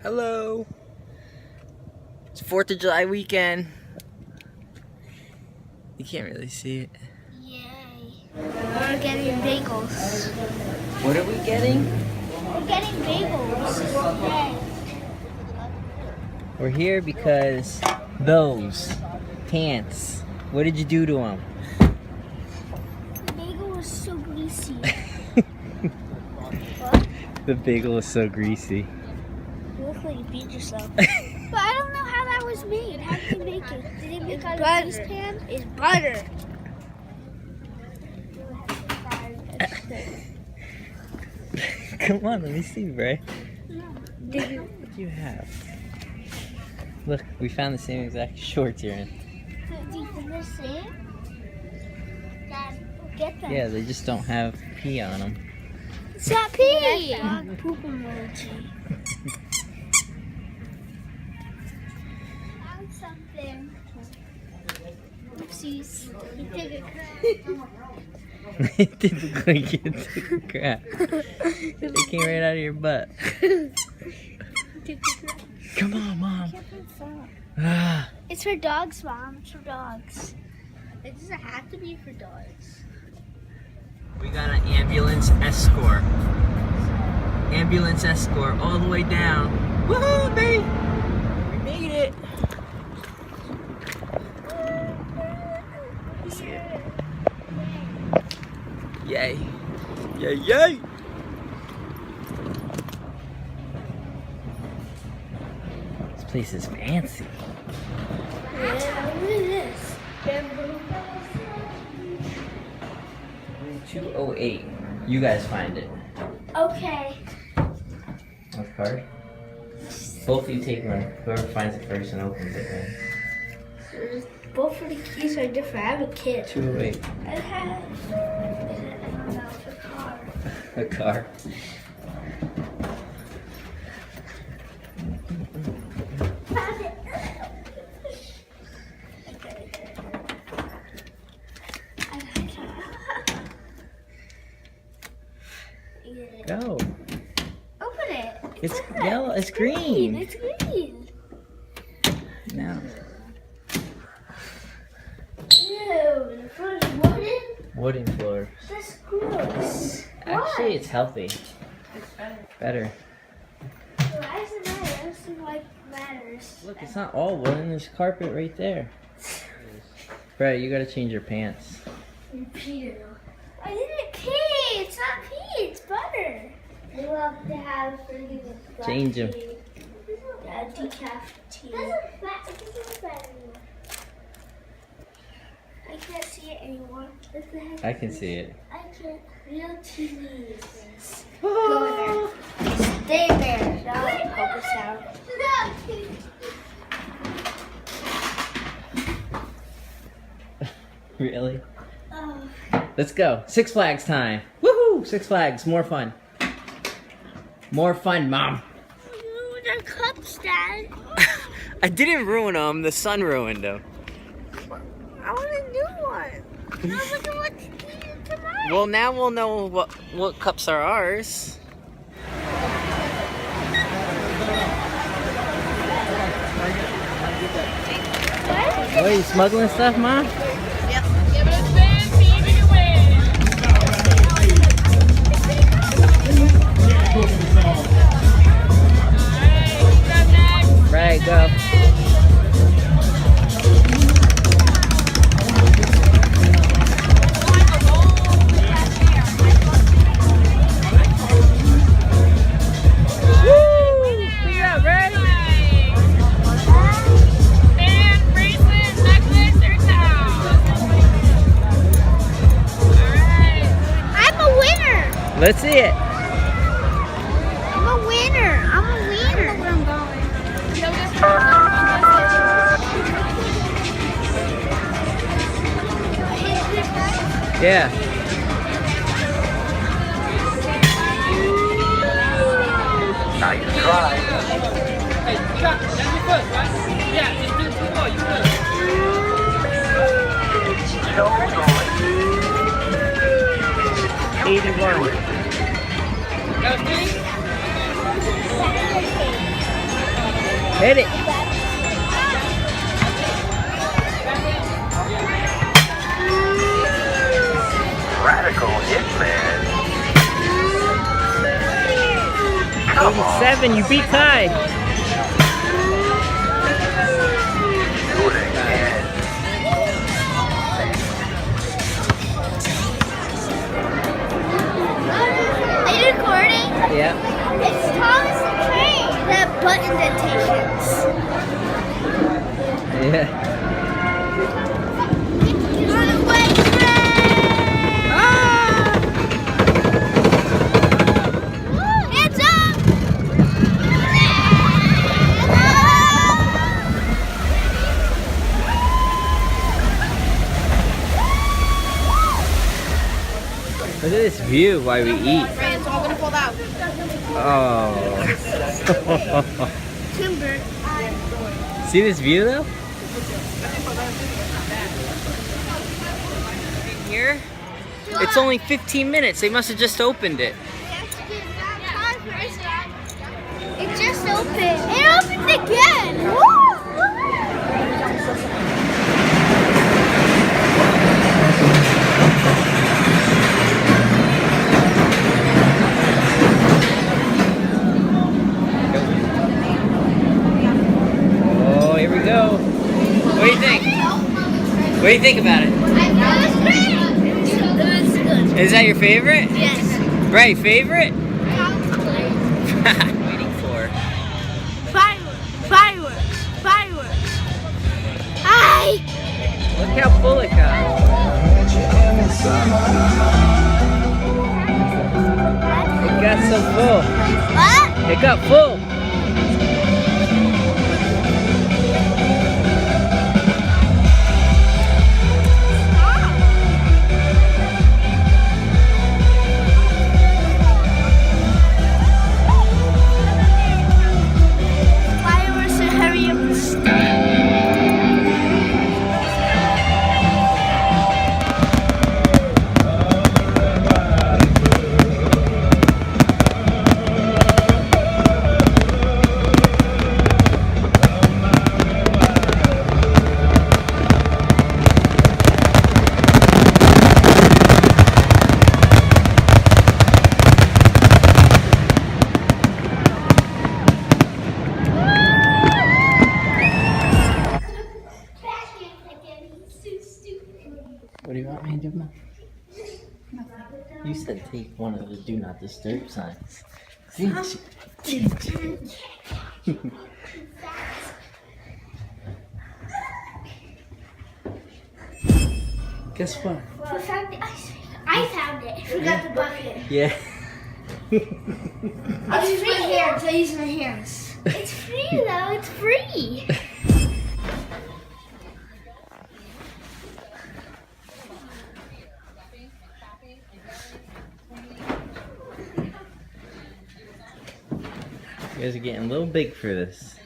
Hello. It's 4th of July weekend. You can't really see it. Yay. We're getting bagels. What are we getting? We're getting bagels. Yay. We're here because those pants. What did you do to them? The bagel was so greasy. What? The bagel is so greasy. You look like you beat yourself. But I don't know how that was made. How did they make it? Did they make it out of grease pan? It's butter. Come on, let me see, Bray. No. What do you have? Look, we found the same exact shorts you're in. Do you think they're the same? Dad, get them. Yeah, they just don't have pee on them. It's not pee. Dog poop emoji. Found something. Oopsies. You took a crap. It did look like you took a crap. It came right out of your butt. Come on, Mom. Ah. It's for dogs, Mom. It's for dogs. It doesn't have to be for dogs. We got an ambulance escort. Ambulance escort all the way down. Woohoo, baby! We made it. You see it? Yay. Yay, yay! This place is fancy. Yeah, look at this. Bamboo. 208. You guys find it. Okay. What card? Both of you take one. Whoever finds it first and opens it, then. Both of the keys are different. I have a kid. 208. I don't know, it's a car. A car. Found it. Go. Open it. It's open. yellow. It's green. It's green. No. Ew, the floor is wooden. Wooden floor. That's gross. Actually, it's healthy. It's better. Better. Why does it matter? I don't see why it matters. Look, it's not all wooden. There's carpet right there. Brett, you gotta change your pants. Peter. I didn't pee. It's not pee. It's butter. I love to have Change 'em. Decaf tea. I can't see it anymore. What the heck? I can see it. I can't. Real TVs. Go in there. Stay there. That'll help us out. Really? Oh. Let's go. Six Flags time. Woohoo! Six Flags. More fun. More fun, Mom. They're cups, Dad. I didn't ruin them. The sun ruined them. I want a new one. Now look at what's needed tonight. Well, now we'll know what cups are ours. Oh, you smuggling stuff, Mom? Give it a spin, see if you can win. Alright, who's up next? Right, go. Band, bracelet, necklace, or towel? Alright. I'm a winner. Let's see it. I'm a winner. I'm a winner. I know where I'm going. Yeah. Nice try. Hey, you got that's your first, right? Yeah, just do 2 more, you good. So good. 81. That was me? Hit it. Radical hitman. Come on. 87, you beat Ty. Do it again. Are you recording? Yeah. It's Thomas the Train. The butt indentations. Yeah. Run away, train! Hands up! Look at this view while we eat. It's all gonna fall out. Oh. Timber. See this view though? In here? It's only 15 minutes. They must have just opened it. It just opened. It opened again. Woo! Oh, here we go. What do you think? What do you think about it? It was great. It was good. Is that your favorite? Yes. Right, favorite? Probably. Waiting for. Fireworks. Fireworks. Hi. Look how full it got. It got so full. What? It got full. Fireworks to hurry up and start. What do you want me to do, Mom? You said take one of the do not disturb signs. Guess what? We found the ice cream. I found it. I forgot the bucket. Yeah. I'll use my hands. I use my hands. It's free though. It's free. You guys are getting a little big for this.